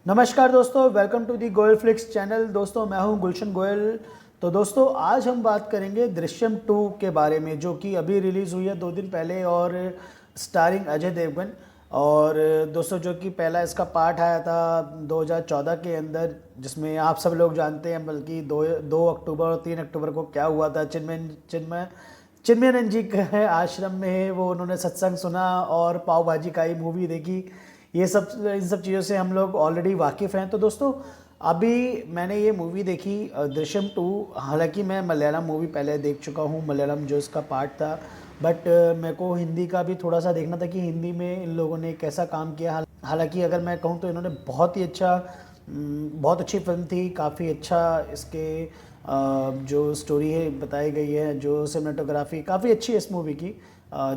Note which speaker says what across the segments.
Speaker 1: नमस्कार दोस्तों, welcome to the Goyal Flix channel. दोस्तों मैं हूं गुलशन गोयल। तो दोस्तों आज हम बात करेंगे दृश्यम 2 के बारे में, जो कि अभी रिलीज़ हुई है 2 दिन पहले और स्टारिंग अजय देवगन। और दोस्तों जो कि पहला इसका पार्ट आया था 2014 के अंदर, जिसमें आप सब लोग जानते हैं, बल्कि 2 अक्टूबर और 3 अक्टूबर को क्या हुआ था। चिन्मयानंद जी के आश्रम में वो उन्होंने सत्संग सुना और पाव भाजी खाई, मूवी देखी। ये सब इन सब चीज़ों से हम लोग ऑलरेडी वाकिफ़ हैं। तो दोस्तों अभी मैंने ये मूवी देखी दृश्यम 2। हालांकि मैं मलयालम मूवी पहले देख चुका हूँ, मलयालम जो इसका पार्ट था, बट मेरे को हिंदी का भी थोड़ा सा देखना था कि हिंदी में इन लोगों ने कैसा काम किया। हालांकि अगर मैं कहूँ तो इन्होंने बहुत अच्छी फिल्म थी, काफ़ी अच्छा इसके जो स्टोरी है बताई गई है, जो सिनेमेटोग्राफी काफ़ी अच्छी है इस मूवी की।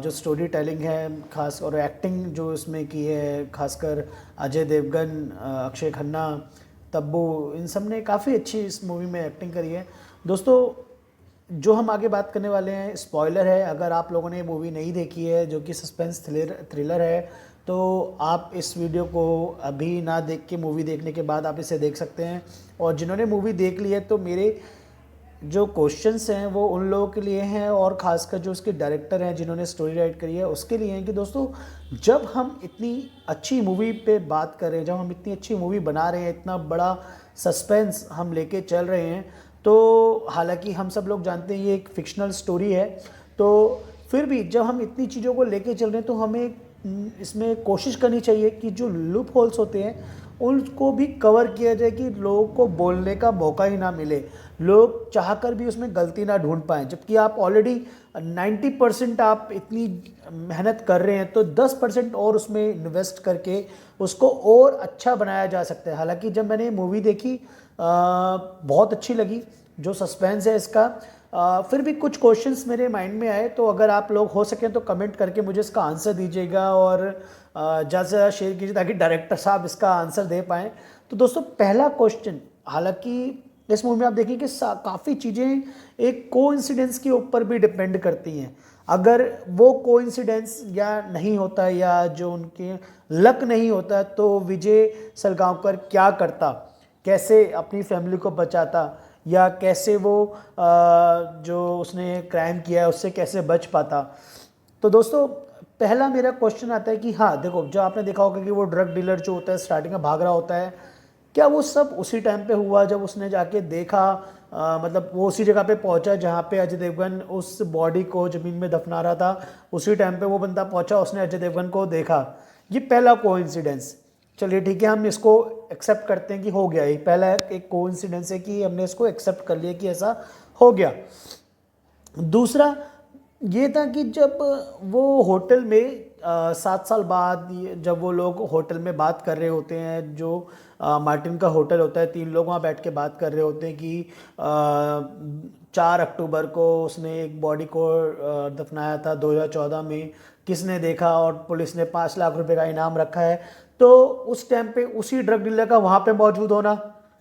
Speaker 1: जो स्टोरी टेलिंग है खास, और एक्टिंग जो इसमें की है, खासकर अजय देवगन, अक्षय खन्ना, तब्बू, इन सब ने काफ़ी अच्छी इस मूवी में एक्टिंग करी है। दोस्तों जो हम आगे बात करने वाले हैं स्पॉइलर है। अगर आप लोगों ने मूवी नहीं देखी है, जो कि सस्पेंस थ्रिलर है, तो आप इस वीडियो को अभी ना देख के मूवी देखने के बाद आप इसे देख सकते हैं। और जिन्होंने मूवी देख ली है, तो मेरे जो क्वेश्चंस हैं वो उन लोगों के लिए हैं, और ख़ासकर जो उसके डायरेक्टर हैं जिन्होंने स्टोरी राइट करी है उसके लिए हैं, कि दोस्तों जब हम इतनी अच्छी मूवी पे बात कर रहे हैं, जब हम इतनी अच्छी मूवी बना रहे हैं, इतना बड़ा सस्पेंस हम लेके चल रहे हैं, तो हालांकि हम सब लोग जानते हैं ये एक फिक्शनल स्टोरी है, तो फिर भी जब हम इतनी चीज़ों को लेके चल रहे हैं, तो हमें इसमें कोशिश करनी चाहिए कि जो लूप होल्स होते हैं उनको भी कवर किया जाए, कि लोगों को बोलने का मौका ही ना मिले, लोग चाहकर भी उसमें गलती ना ढूंढ पाएँ। जबकि आप ऑलरेडी 90% आप इतनी मेहनत कर रहे हैं, तो 10% और उसमें इन्वेस्ट करके उसको और अच्छा बनाया जा सकता है। हालांकि जब मैंने मूवी देखी बहुत अच्छी लगी, जो सस्पेंस है इसका। फिर भी कुछ क्वेश्चंस मेरे माइंड में आए, तो अगर आप लोग हो सकें तो कमेंट करके मुझे इसका आंसर दीजिएगा, और ज़्यादा से ज़्यादा शेयर कीजिए ताकि डायरेक्टर साहब इसका आंसर दे पाएँ। तो दोस्तों पहला क्वेश्चन, हालांकि इस मूवी में आप देखिए कि काफ़ी चीज़ें एक कोइंसिडेंस के ऊपर भी डिपेंड करती हैं। अगर वो कोइंसिडेंस या नहीं होता, या जो उनके लक नहीं होता, तो विजय सलगांवकर क्या करता, कैसे अपनी फैमिली को बचाता, या कैसे वो जो उसने क्राइम किया है उससे कैसे बच पाता। तो दोस्तों पहला मेरा क्वेश्चन आता है कि हाँ देखो, जो आपने देखा होगा कि वो ड्रग डीलर जो होता है स्टार्टिंग में भाग रहा होता है, क्या वो सब उसी टाइम पे हुआ जब उसने जाके देखा, मतलब वो उसी जगह पे पहुंचा जहाँ पे अजय देवगन उस बॉडी को ज़मीन में दफना रहा था, उसी टाइम पे वो बंदा पहुंचा, उसने अजय देवगन को देखा। ये पहला कोइंसिडेंस, चलिए ठीक है, हम इसको एक्सेप्ट करते हैं कि हो गया। ये पहला एक कोइंसिडेंस है कि हमने इसको एक्सेप्ट कर लिया कि ऐसा हो गया। दूसरा ये था कि जब वो होटल में 7 साल बाद जब वो लोग होटल में बात कर रहे होते हैं, जो मार्टिन का होटल होता है, 3 लोग वहाँ बैठ के बात कर रहे होते हैं कि 4 अक्टूबर को उसने एक बॉडी को दफनाया था 2014 में, किसने देखा, और पुलिस ने 5 लाख रुपए का इनाम रखा है। तो उस टाइम पे उसी ड्रग डीलर का वहाँ पे मौजूद होना,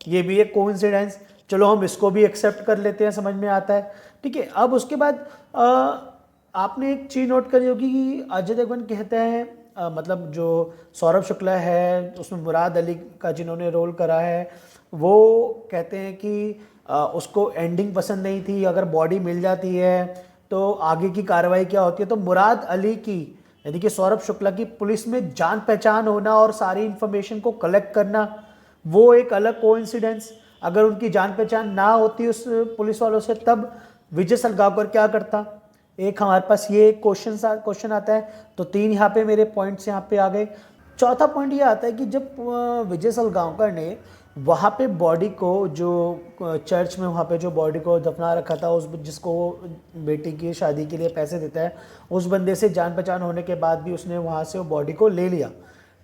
Speaker 1: ये भी एक कोइंसिडेंस। चलो हम इसको भी एक्सेप्ट कर लेते हैं, समझ में आता है, ठीक है। अब उसके बाद आपने एक चीज़ नोट करी होगी कि अजय देवगन कहते हैं, मतलब जो सौरभ शुक्ला है उसमें मुराद अली का जिन्होंने रोल करा है, वो कहते हैं कि उसको एंडिंग पसंद नहीं थी, अगर बॉडी मिल जाती है तो आगे की कार्रवाई क्या होती है। तो मुराद अली की, यानी कि सौरभ शुक्ला की, पुलिस में जान पहचान होना और सारी इन्फॉर्मेशन को कलेक्ट करना, वो एक अलग कोइंसिडेंस। अगर उनकी जान पहचान ना होती उस पुलिस वालों से, तब विजय सलगांवकर क्या करता। एक हमारे पास ये क्वेश्चन आता है। तो 3 यहाँ पे मेरे पॉइंट्स यहाँ पे आ गए। चौथा पॉइंट ये आता है कि जब विजय सलगांवकर ने वहाँ पे बॉडी को, जो चर्च में वहाँ पे जो बॉडी को दफना रखा था, उस जिसको वो बेटी की शादी के लिए पैसे देता है, उस बंदे से जान पहचान होने के बाद भी उसने वहाँ से वो बॉडी को ले लिया,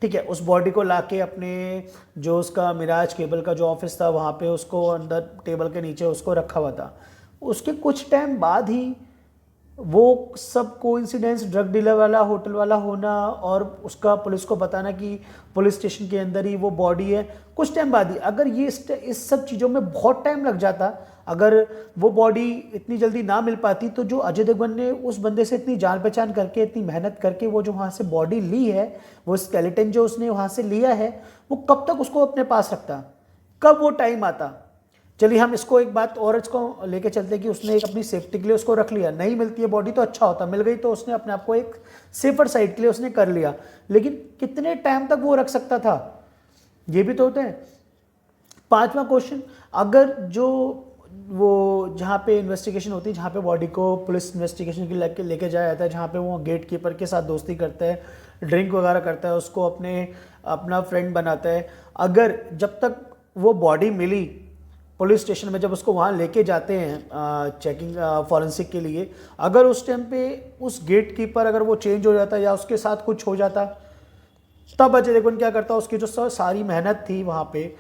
Speaker 1: ठीक है। उस बॉडी को लाके अपने जो उसका मिराज केबल का जो ऑफिस था वहाँ पे उसको अंदर टेबल के नीचे उसको रखा हुआ था। उसके कुछ टाइम बाद ही वो सब कोइंसिडेंस, ड्रग डीलर वाला, होटल वाला होना, और उसका पुलिस को बताना कि पुलिस स्टेशन के अंदर ही वो बॉडी है, कुछ टाइम बाद ही, अगर ये इस सब चीज़ों में बहुत टाइम लग जाता, अगर वो बॉडी इतनी जल्दी ना मिल पाती तो जो अजय देवगन ने उस बंदे से इतनी जान पहचान करके, इतनी मेहनत करके वो जो वहाँ से बॉडी ली है, वो स्केलेटन जो उसने वहाँ से लिया है, वो कब तक उसको अपने पास रखता, कब वो टाइम आता। चलिए हम इसको एक बात और इसको लेके चलते कि उसने एक अपनी सेफ्टी के लिए उसको रख लिया, नहीं मिलती है बॉडी तो अच्छा होता, मिल गई तो उसने अपने आप को एक सेफर साइड के लिए उसने कर लिया, लेकिन कितने टाइम तक वो रख सकता था, ये भी तो होता है। पांचवा क्वेश्चन, अगर जो वो जहाँ पे इन्वेस्टिगेशन होती है, जहाँ पे बॉडी को पुलिस इन्वेस्टिगेशन के लेके जाया जाता है, जहाँ पे वो गेट कीपर के साथ दोस्ती करता है, ड्रिंक वगैरह करता है, उसको अपना फ्रेंड बनाता है, अगर जब तक वो बॉडी मिली पुलिस स्टेशन में, जब उसको वहाँ लेके जाते हैं चेकिंग फॉरेंसिक के लिए, अगर उस टाइम पे उस गेट कीपर अगर वो चेंज हो जाता या उसके साथ कुछ हो जाता, तब अजय देवगन क्या करता, उसकी जो सारी मेहनत थी वहाँ पे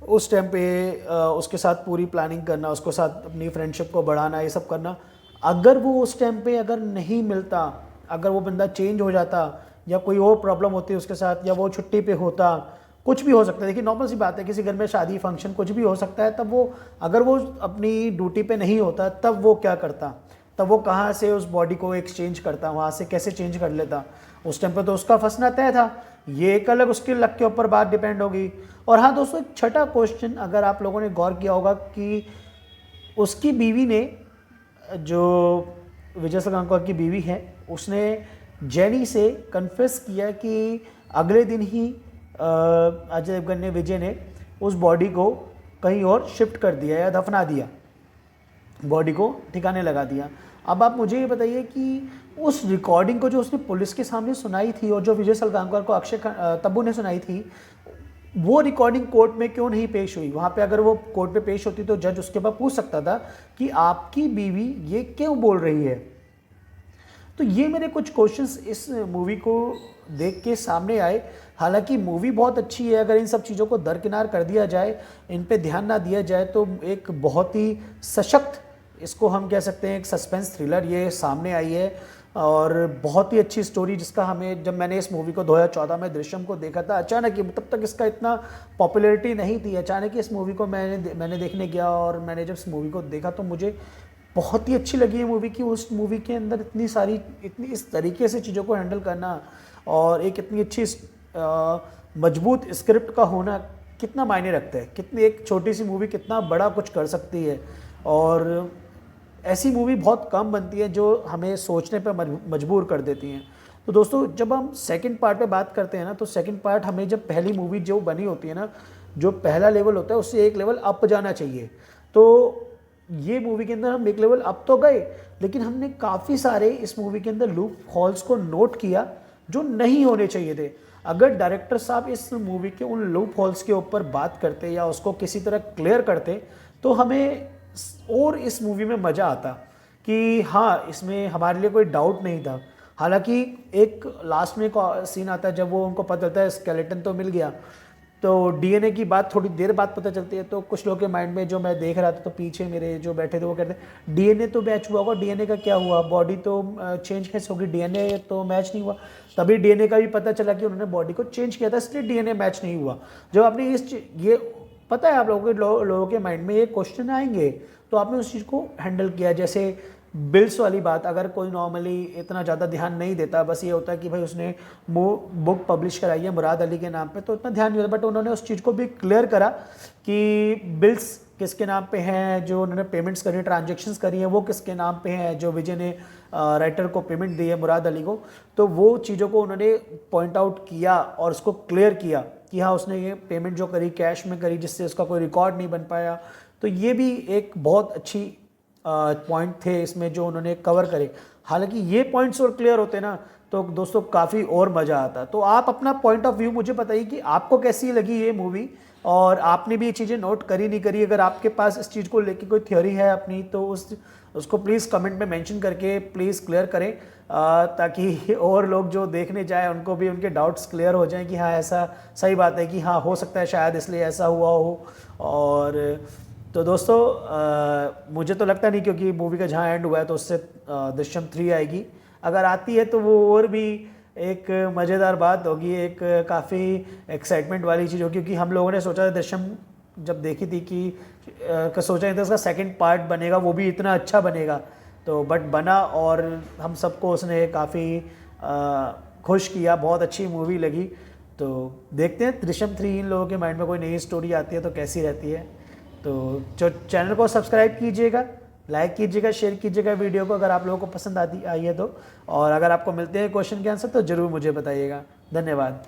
Speaker 1: उस टाइम पे उसके साथ पूरी प्लानिंग करना, उसके साथ अपनी फ्रेंडशिप को बढ़ाना, ये सब करना, अगर वो उस टाइम पे अगर नहीं मिलता, अगर वो बंदा चेंज हो जाता या कोई और प्रॉब्लम होती उसके साथ, या वो छुट्टी पे होता, कुछ भी हो सकता है। देखिए नॉर्मल सी बात है, किसी घर में शादी फंक्शन कुछ भी हो सकता है, तब वो अगर वो अपनी ड्यूटी पे नहीं होता तब वो क्या करता, तब वो कहाँ से उस बॉडी को एक्सचेंज करता, वहाँ से कैसे चेंज कर लेता, उस टाइम पे तो उसका फंसना तय था। ये एक अलग उसके लक के ऊपर बात डिपेंड होगी। और हाँ दोस्तों, एक छठा क्वेश्चन, अगर आप लोगों ने गौर किया होगा कि उसकी बीवी ने, जो विजय सगांवकर की बीवी है, उसने जेनी से कन्फेस किया कि अगले दिन ही अजय देवगन ने, विजय ने उस बॉडी को कहीं और शिफ्ट कर दिया या दफना दिया, बॉडी को ठिकाने लगा दिया। अब आप मुझे ये बताइए कि उस रिकॉर्डिंग को जो उसने पुलिस के सामने सुनाई थी और जो विजय सलगांवकर को अक्षय तब्बू ने सुनाई थी, वो रिकॉर्डिंग कोर्ट में क्यों नहीं पेश हुई? वहाँ पे अगर वो कोर्ट पे पेश होती तो जज उसके बाद पूछ सकता था कि आपकी बीवी ये क्यों बोल रही है। तो ये मेरे कुछ क्वेश्चंस इस मूवी को देख के सामने आए। हालांकि मूवी बहुत अच्छी है, अगर इन सब चीज़ों को दरकिनार कर दिया जाए, इन पे ध्यान ना दिया जाए, तो एक बहुत ही सशक्त, इसको हम कह सकते हैं एक सस्पेंस थ्रिलर ये सामने आई है, और बहुत ही अच्छी स्टोरी, जिसका हमें, जब मैंने इस मूवी को 2014 में दृश्यम को देखा था, अचानक ही, तब तक इसका इतना पॉपुलैरिटी नहीं थी, अचानक ही इस मूवी को मैंने देखने गया, और मैंने जब इस मूवी को देखा तो मुझे बहुत ही अच्छी लगी है मूवी की। उस मूवी के अंदर इतनी इस तरीके से चीज़ों को हैंडल करना, और एक इतनी अच्छी मजबूत स्क्रिप्ट का होना कितना मायने रखता है, कितनी एक छोटी सी मूवी कितना बड़ा कुछ कर सकती है। और ऐसी मूवी बहुत कम बनती है जो हमें सोचने पर मजबूर कर देती हैं। तो दोस्तों, जब हम सेकंड पार्ट पे बात करते हैं ना, तो सेकंड पार्ट हमें, जब पहली मूवी जो बनी होती है ना, जो पहला लेवल होता है उससे एक लेवल अप जाना चाहिए। तो ये मूवी के अंदर हम एक लेवल अप तो गए, लेकिन हमने काफ़ी सारे इस मूवी के अंदर लूप हॉल्स को नोट किया जो नहीं होने चाहिए थे। अगर डायरेक्टर साहब इस मूवी के उन लूप हॉल्स के ऊपर बात करते या उसको किसी तरह क्लियर करते, तो हमें और इस मूवी में मज़ा आता कि हाँ, इसमें हमारे लिए कोई डाउट नहीं था। हालांकि एक लास्ट में एक सीन आता है जब वो उनको पता चलता है स्केलेटन तो मिल गया, तो डीएनए की बात थोड़ी देर बाद पता चलती है, तो कुछ लोगों के माइंड में, जो मैं देख रहा था तो पीछे मेरे जो बैठे थे वो कहते हैं डीएनए तो मैच हुआ होगा, डीएनए का क्या हुआ, बॉडी तो चेंज कैसे होगी, डीएनए तो मैच नहीं हुआ। तभी डीएनए का भी पता चला कि उन्होंने बॉडी को चेंज किया था, इसलिए डीएनए मैच नहीं हुआ। जब आपने ये पता है, आप लोगों के माइंड में ये क्वेश्चन आएंगे, तो आपने उस चीज़ को हैंडल किया। जैसे बिल्स वाली बात, अगर कोई नॉर्मली इतना ज़्यादा ध्यान नहीं देता, बस ये होता है कि भाई उसने बुक पब्लिश कराई है मुराद अली के नाम पे, तो इतना ध्यान नहीं होता, बट उन्होंने उस चीज़ को भी क्लियर करा कि बिल्स किसके नाम पे हैं, जो उन्होंने पेमेंट्स करी, ट्रांजेक्शन्स करी हैं, वो किसके नाम पे हैं, जो विजय ने राइटर को पेमेंट दी है मुराद अली को। तो वो चीज़ों को उन्होंने पॉइंट आउट किया और उसको क्लियर किया कि हाँ, उसने ये पेमेंट जो करी कैश में करी, जिससे उसका कोई रिकॉर्ड नहीं बन पाया। तो ये भी एक बहुत अच्छी पॉइंट थे इसमें जो उन्होंने कवर करे। हालांकि ये पॉइंट्स और क्लियर होते ना, तो दोस्तों काफ़ी और मज़ा आता। तो आप अपना पॉइंट ऑफ व्यू मुझे बताइए कि आपको कैसी लगी ये मूवी, और आपने भी ये चीज़ें नोट करी नहीं करी। अगर आपके पास इस चीज़ को लेके कोई थ्योरी है अपनी, तो उसको प्लीज़ कमेंट में मेंशन करके प्लीज़ क्लियर करें, ताकि और लोग जो देखने जाए उनको भी उनके डाउट्स क्लियर हो जाएं कि हाँ, ऐसा सही बात है कि हाँ, हो सकता है शायद इसलिए ऐसा हुआ हो। और तो दोस्तों, मुझे तो लगता नहीं, क्योंकि मूवी का जहाँ एंड हुआ है तो उससे दृश्यम 3 आएगी। अगर आती है तो वो और भी एक मज़ेदार बात होगी, एक काफ़ी एक्साइटमेंट वाली चीज़ होगी, क्योंकि हम लोगों ने सोचा था दृश्यम जब देखी थी कि सोचा नहीं था उसका सेकंड पार्ट बनेगा, वो भी इतना अच्छा बनेगा, तो बट बना और हम सबको उसने काफ़ी खुश किया, बहुत अच्छी मूवी लगी। तो देखते हैं दृश्यम 3 इन लोगों के माइंड में कोई नई स्टोरी आती है तो कैसी रहती है। तो जो चैनल को सब्सक्राइब कीजिएगा, लाइक कीजिएगा, शेयर कीजिएगा वीडियो को अगर आप लोगों को पसंद आती आई है तो, और अगर आपको मिलते हैं क्वेश्चन के आंसर तो ज़रूर मुझे बताइएगा। धन्यवाद।